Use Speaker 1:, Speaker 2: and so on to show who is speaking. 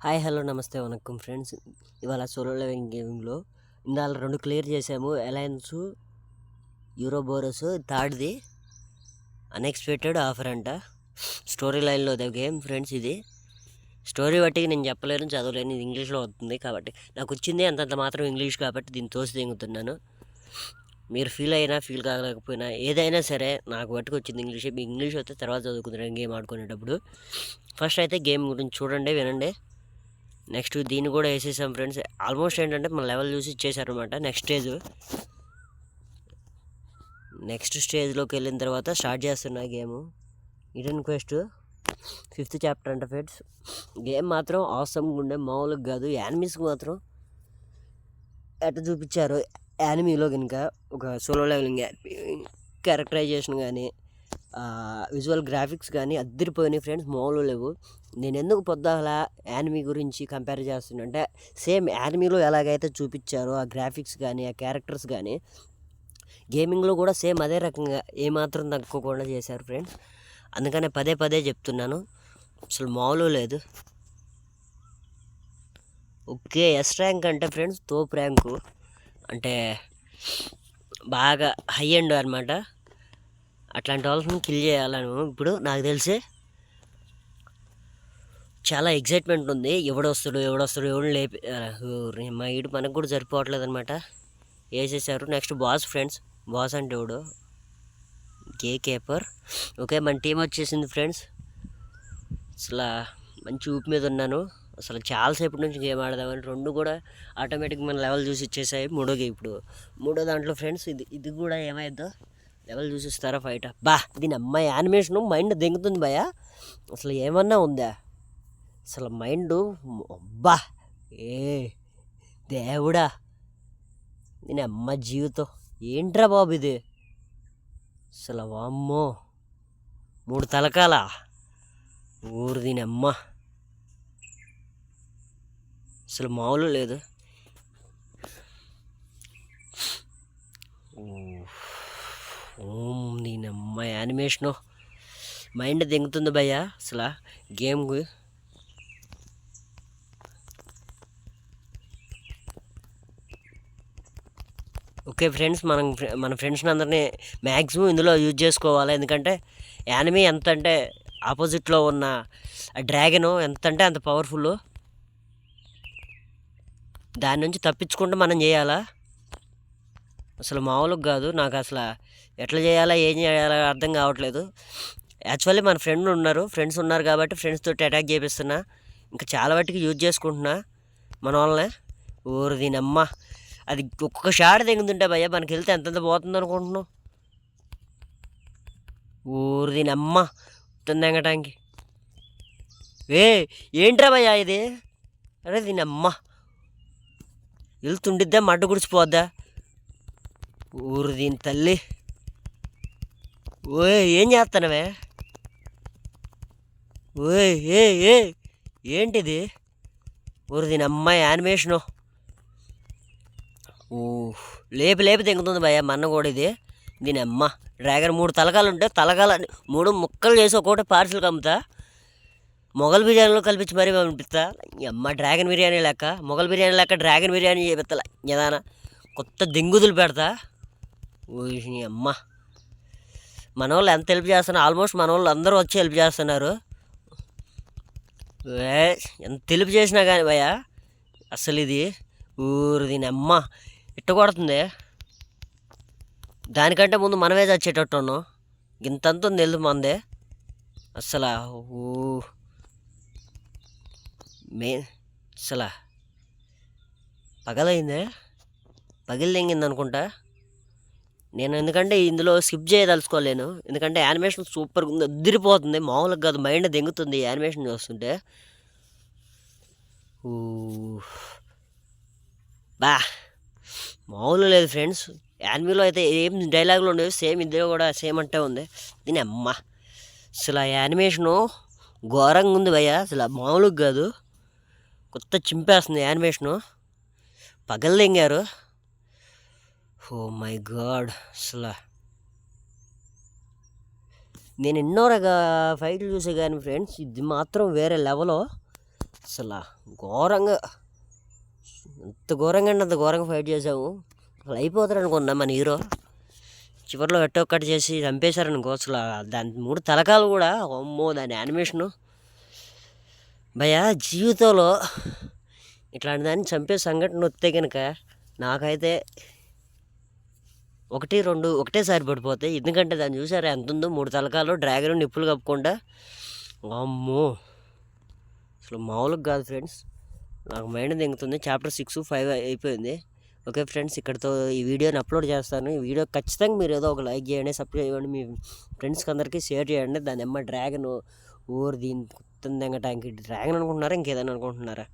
Speaker 1: Hi hello నమస్తే vanakkam friends. ఇవాళ solo levelling గేమింగ్లో ఇందాక 2 క్లియర్ చేసాము. అలయన్స్ యూరోబోరస్ థర్డ్ది అన్ఎక్స్పెక్టెడ్ ఆఫర్ అంట. స్టోరీ లైన్లో గేమ్ ఫ్రెండ్స్. ఇది స్టోరీ బట్టి నేను చెప్పలేను, చదవలేను. ఇది ఇంగ్లీష్లో వస్తుంది కాబట్టి నాకు వచ్చింది అంతంత మాత్రం ఇంగ్లీష్ కాబట్టి దీన్ని తోసి దింగుతున్నాను. మీరు ఫీల్ అయినా ఫీల్ కాలేకపోయినా ఏదైనా సరే నాకు బట్టుకు వచ్చింది ఇంగ్లీష్. మీ ఇంగ్లీష్ వస్తే తర్వాత చదువుకుంటున్నాను గేమ్ ఆడుకునేటప్పుడు. ఫస్ట్ అయితే గేమ్ గురించి చూడండి, వినండి. నెక్స్ట్ దీన్ని కూడా వేసేసాం ఫ్రెండ్స్. ఆల్మోస్ట్ ఏంటంటే మన లెవెల్ చూసి ఇచ్చేసారనమాట. నెక్స్ట్ స్టేజ్లోకి వెళ్ళిన తర్వాత స్టార్ట్ చేస్తున్నా game. Eden quest 5th chapter అంట ఫ్రెండ్స్. గేమ్ మాత్రం అవసరంగా ఉండే, మామూలుగా కాదు. యానిమీస్కి మాత్రం ఎట్లా చూపించారు యానిమీలో కనుక ఒక సోలో లెవెలింగ్ క్యారెక్టరైజేషన్ కానీ విజువల్ గ్రాఫిక్స్ కానీ అద్దరిపోయినాయి ఫ్రెండ్స్, మామూలు లేవు. నేను ఎందుకు పొద్దుల యానిమీ గురించి కంపేర్ చేస్తున్నా అంటే సేమ్ యానిమీలో ఎలాగైతే చూపించారో ఆ గ్రాఫిక్స్ కానీ ఆ క్యారెక్టర్స్ కానీ గేమింగ్లో కూడా సేమ్ అదే రకంగా ఏమాత్రం తక్కువకుండా చేశారు ఫ్రెండ్స్. అందుకనే పదే పదే చెప్తున్నాను, అసలు మామూలు లేదు. ఓకే, ఎస్ ర్యాంక్ అంటే ఫ్రెండ్స్ తోపు ర్యాంకు, అంటే బాగా హై ఎండ్ అనమాట. అట్లాంటి వాళ్ళని కిల్ చేయాలను ఇప్పుడు నాకు తెలిసి చాలా ఎగ్జైట్మెంట్ ఉంది. ఎవడొస్తాడు ఎవడు లేపి మా ఈడు మనకు కూడా సరిపోవట్లేదు అనమాట. వేసేసారు. Next boss friends. బాస్ అంటే ఎవడు? గే కేపర్. ఓకే, మన టీం వచ్చేసింది ఫ్రెండ్స్. అసలు మంచి ఊపి మీద ఉన్నాను. అసలు చాలాసేపటి నుంచి గేమ్ ఆడదామని 2 కూడా ఆటోమేటిక్ మన లెవెల్ చూసి ఇచ్చేసాయి. మూడో దాంట్లో ఫ్రెండ్స్ ఇది కూడా ఏమైద్దో లెవెల్ చూసిస్తారా ఫైట్. దీని అమ్మాయి యానిమేషను మైండ్ దెంగుతుంది భయ. అసలు ఏమన్నా ఉందా అసలు మైండ్? ఏ దేవుడా, దీని అమ్మ జీవితం ఏంట్రా బాబు ఇది. అసలు వామ్మో, 3 తలకాల ఊరు దీని అమ్మ. అసలు మామూలు లేదు. దీని అమ్మ యానిమేషను మైండ్ దెంగుతుంది భయ్య అసలు గేమ్కి. ఓకే ఫ్రెండ్స్, మన ఫ్రెండ్స్ని అందరినీ మ్యాక్సిమం ఇందులో యూజ్ చేసుకోవాలి. ఎందుకంటే యానిమీ ఎంత అంటే ఆపోజిట్లో ఉన్న డ్రాగను ఎంత అంటే అంత పవర్ఫుల్. దాని నుంచి తప్పించుకుంటూ మనం చేయాలా. అసలు మామూలుగా కాదు. నాకు అసలు ఎట్లా చేయాలా ఏం చేయాలా అర్థం కావట్లేదు. యాక్చువల్లీ మన ఫ్రెండ్స్ ఉన్నారు కాబట్టి ఫ్రెండ్స్ తోటి అటాక్ చేపిస్తున్నా. ఇంకా చాలా వాటికి యూజ్ చేసుకుంటున్నా మన వాళ్ళనే. ఊరు దీనమ్మ, అది ఒక్కొక్క షాట్ తెగుతుంటే భయ్య మనకి వెళ్తే ఎంతంత పోతుంది అనుకుంటున్నావు. ఊరు దీనమ్మ తెంగటానికి. ఏంట్రా భయ్య ఇది? అరే దీనమ్మ వెళ్తుండిద్దా మడ్డ గుడిచిపోద్దా. ఊరు దీని తల్లి. ఏం చేస్తానవే? ఏంటిది? ఊరు దీని అమ్మాయి యానిమేషను లేపి తెంగుతుంది భయ్య మన్న కూడా. ఇది దీని అమ్మ డ్రాగన్ 3 తలకాలు ఉంటే 3 ముక్కలు చేసి ఒక్కొక్కటి పార్సిల్ కమ్ముతా. మొగల్ బిర్యానీలో కల్పించి మరీ పంపిస్తా. అమ్మ డ్రాగన్ బిర్యానీ లెక్క, మొగల్ బిర్యానీ లెక్క డ్రాగన్ బిర్యానీ చేపిస్తా. ఏదైనా కొత్త దెంగుదులు పెడతా. అమ్మ మన వాళ్ళు ఎంత హెల్ప్ చేస్తున్నారు. ఆల్మోస్ట్ మన వాళ్ళు అందరూ వచ్చి హెల్ప్ చేస్తున్నారు. ఎంత హెల్ప్ చేసినా కానీ భయ్య అసలు ఇది ఊరు దీని అమ్మ ఇట్ట కొడుతుంది. దానికంటే ముందు మనమే చచ్చేటట్టు ఉన్నాం. ఇంతంత ఉంది తెలుసు మందే. అసలు అసలు పగిలి తెంగింది అనుకుంటా నేను. ఎందుకంటే ఇందులో స్కిప్ చేయదలుచుకోలేను. ఎందుకంటే యానిమేషన్ సూపర్గా ఉంది, అదిరిపోతుంది. మామూలుగా కాదు, మైండ్ దెంగుతుంది యానిమేషన్ చూస్తుంటే. మామూలు లేదు ఫ్రెండ్స్. యానిమీలో అయితే ఏం డైలాగులు ఉండేవి, సేమ్ ఇందులో కూడా సేమ్ అంటే ఉంది. దీని అమ్మ అసలు యానిమేషను ఘోరంగా ఉంది భయ్య. అసలు మామూలుగా కాదు, కొత్త చింపేస్తుంది యానిమేషను. పగలదెంగారు. ఓ మై గాడ్, అసలు నేను ఎన్నో రకాల ఫైట్లు చూసే కానీ ఫ్రెండ్స్ ఇది మాత్రం వేరే లెవెలో. అసలు ఘోరంగా, ఎంత ఘోరంగా అంటే అంత ఘోరంగా ఫైట్ చేసాము. అసలు అయిపోతారు అనుకున్నా మన హీరో. చివరిలో ఒక్కటి చేసి చంపేశారనుకో. అసలు దాని 3 తలకాలు కూడా, అమ్మో దాని యానిమేషను. భయ జీవితంలో ఇట్లాంటి దాన్ని చంపే సంఘటన వస్తే కనుక నాకైతే 1, 2 ఒకటేసారి పడిపోతాయి. ఎందుకంటే దాన్ని చూసారా ఎంత ఉందో, 3 తలకాలు, డ్రాగన్ నిప్పులు కప్పుకుండా. అమ్మో అసలు మామూలుగా కాదు ఫ్రెండ్స్. నాకు మైండ్ దింగుతుంది. చాప్టర్ 6, 5 అయిపోయింది. ఓకే ఫ్రెండ్స్, ఇక్కడితో ఈ వీడియోని అప్లోడ్ చేస్తాను. ఈ వీడియో ఖచ్చితంగా మీరు ఏదో ఒక లైక్ చేయండి, సబ్స్క్రైబ్ చేయండి, మీ ఫ్రెండ్స్కి అందరికీ షేర్ చేయండి. దాని డ్రాగన్ ఊరు దీని కుత్తంగా ట్యాంక్ డ్రాగన్ అనుకుంటున్నారా ఇంకేదైనా అనుకుంటున్నారా?